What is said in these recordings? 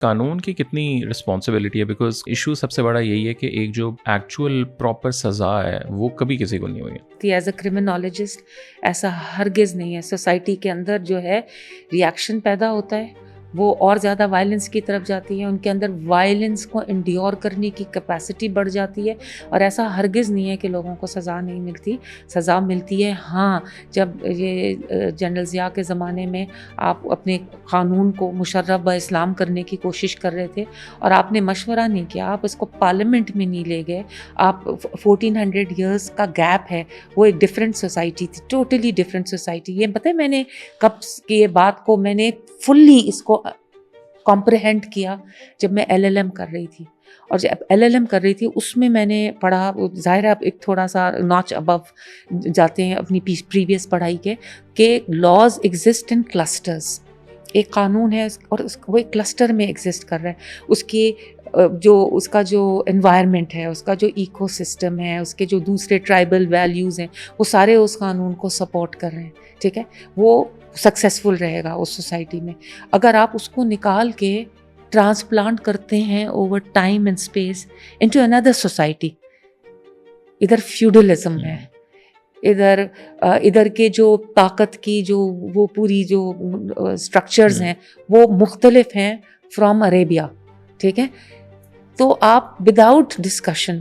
قانون کی کتنی رسپانسبلٹی ہے؟ بیکاز ایشو سب سے بڑا یہی ہے کہ ایک جو ایکچوئل پراپر سزا ہے وہ کبھی کسی کو نہیں ہوئی. ایز اے کرمنالوجسٹ ایسا ہرگز نہیں ہے. سوسائٹی کے اندر جو ہے ریئیکشن پیدا ہوتا ہے, وہ اور زیادہ وائلنس کی طرف جاتی ہے, ان کے اندر وائلنس کو انڈیور کرنے کی کیپیسٹی بڑھ جاتی ہے. اور ایسا ہرگز نہیں ہے کہ لوگوں کو سزا نہیں ملتی, سزا ملتی ہے. ہاں, جب یہ جنرل ضیاء کے زمانے میں آپ اپنے قانون کو مشرف با اسلام کرنے کی کوشش کر رہے تھے اور آپ نے مشورہ نہیں کیا, آپ اس کو پارلیمنٹ میں نہیں لے گئے, آپ 1400 ایئرس کا گیپ ہے, وہ ایک ڈفرینٹ سوسائٹی تھی, ٹوٹلی ڈفرینٹ سوسائٹی. یہ پتہ ہے میں نے کب کی یہ بات کو میں نے فلی اس کو کمپریہینڈ کیا جب میں LLM کر رہی تھی. اور جب LLM کر رہی تھی اس میں نے پڑھا, ظاہر ہے ایک تھوڑا سا ناچ ابو جاتے ہیں اپنی پریویس پڑھائی کے, کہ لاز ایگزسٹ ان کلسٹرز. ایک قانون ہے اور وہ ایک کلسٹر میں ایگزسٹ کر رہا ہے, اس کی اس کا جو انوائرمنٹ ہے, اس کا جو ایکو سسٹم ہے, اس کے جو دوسرے ٹرائبل ویلیوز ہیں, وہ سارے اس قانون کو سپورٹ کر رہے ہیں. ٹھیک ہے, وہ سکسیسفل رہے گا اس سوسائٹی میں. اگر آپ اس کو نکال کے ٹرانسپلانٹ کرتے ہیں over time and space into another society, ادھر فیوڈلزم ہے, ادھر کے جو طاقت کی جو وہ پوری جو اسٹرکچرز ہیں وہ مختلف ہیں فرام عربیہ. ٹھیک ہے, تو آپ without discussion,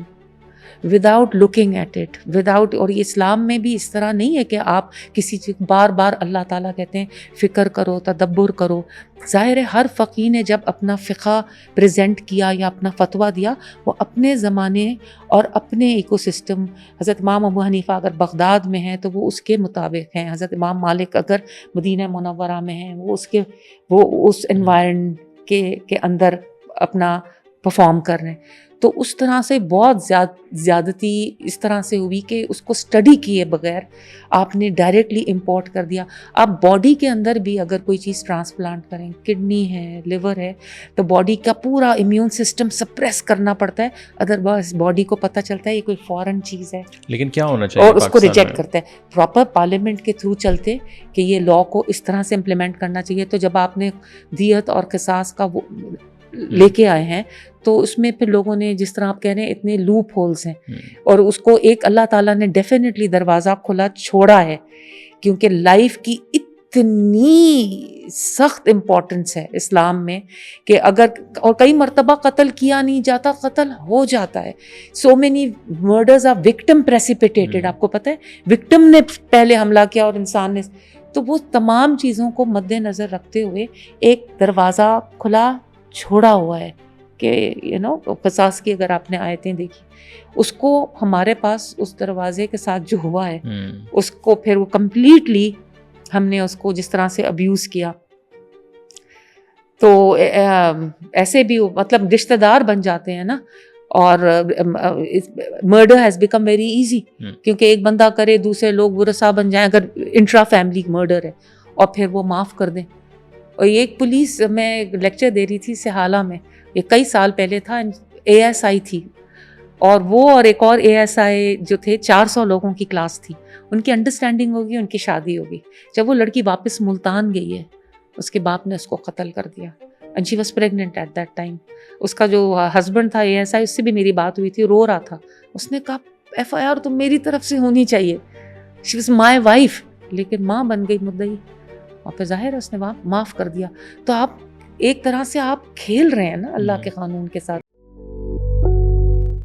without looking at it, without, اور یہ اسلام میں بھی اس طرح نہیں ہے کہ آپ کسی چیز بار بار اللہ تعالیٰ کہتے ہیں فکر کرو, تدبر کرو. ظاہر ہے ہر فقیہ نے جب اپنا فقہ پریزنٹ کیا یا اپنا فتویٰ دیا, وہ اپنے زمانے اور اپنے ایکو سسٹم, حضرت امام ابو حنیفہ اگر بغداد میں ہیں تو وہ اس کے مطابق ہیں, حضرت امام مالک اگر مدینہ منورہ میں ہیں وہ اس انوائرنمنٹ کے اندر اپنا پرفارم کر رہے ہیں. تو اس طرح سے بہت زیادتی اس طرح سے ہوئی کہ اس کو اسٹڈی کیے بغیر آپ نے ڈائریکٹلی امپورٹ کر دیا. آپ باڈی کے اندر بھی اگر کوئی چیز ٹرانسپلانٹ کریں, کڈنی ہے, لیور ہے, تو باڈی کا پورا امیون سسٹم سپریس کرنا پڑتا ہے, ادروائز باڈی کو پتہ چلتا ہے یہ کوئی فورن چیز ہے, لیکن کیا ہونا چاہیے, اور اس کو ریجیکٹ کرتا ہے. پراپر پارلیمنٹ کے تھرو چلتے کہ یہ لا کو اس طرح سے امپلیمنٹ کرنا چاہیے. تو جب آپ نے دیت اور قصاص کا وہ لے کے آئے ہیں تو اس میں پھر لوگوں نے, جس طرح آپ کہہ رہے ہیں اتنے لوپ ہولز ہیں, اور اس کو ایک اللہ تعالیٰ نے ڈیفینیٹلی دروازہ کھلا چھوڑا ہے, کیونکہ لائف کی اتنی سخت امپورٹنس ہے اسلام میں کہ اگر, اور کئی مرتبہ قتل کیا نہیں جاتا, قتل ہو جاتا ہے. So many murders are victim precipitated. آپ کو پتہ ہے وکٹم نے پہلے حملہ کیا اور انسان نے, تو وہ تمام چیزوں کو مد نظر رکھتے ہوئے ایک دروازہ کھلا چھوڑا ہوا ہے کہ قصاص کی اگر آپ نے آیتیں دیکھی, اس کو ہمارے پاس اس دروازے کے ساتھ جو ہوا ہے اس کو پھر وہ کمپلیٹلی ہم نے اس کو جس طرح سے ابیوز کیا, تو ایسے بھی مطلب رشتہ دار بن جاتے ہیں نا. اور murder has become very easy, کیونکہ ایک بندہ کرے دوسرے لوگ ورثہ بن جائیں اگر انٹرا فیملی مرڈر ہے, اور پھر وہ معاف کر دیں. اور ایک پولیس, میں لیکچر دے رہی تھی سہالہ میں, یہ کئی سال پہلے تھا, ASI تھی, اور وہ اور ایک اور ASI جو تھے, 400 لوگوں کی کلاس تھی, ان کی انڈرسٹینڈنگ ہوگی, ان کی شادی ہوگی. جب وہ لڑکی واپس ملتان گئی ہے, اس کے باپ نے اس کو قتل کر دیا, and she was pregnant at that time. اس کا جو ہسبینڈ تھا ASI, اس سے بھی میری بات ہوئی تھی, رو رہا تھا. اس نے کہا FIR تو میری طرف سے ہونی چاہیے, شی واز مائی وائف, لیکن ماں بن گئی مدعی, اور پھر ظاہر ہے اس نے معاف کر دیا. تو آپ ایک طرح سے آپ کھیل رہے ہیں نا اللہ کے قانون کے ساتھ.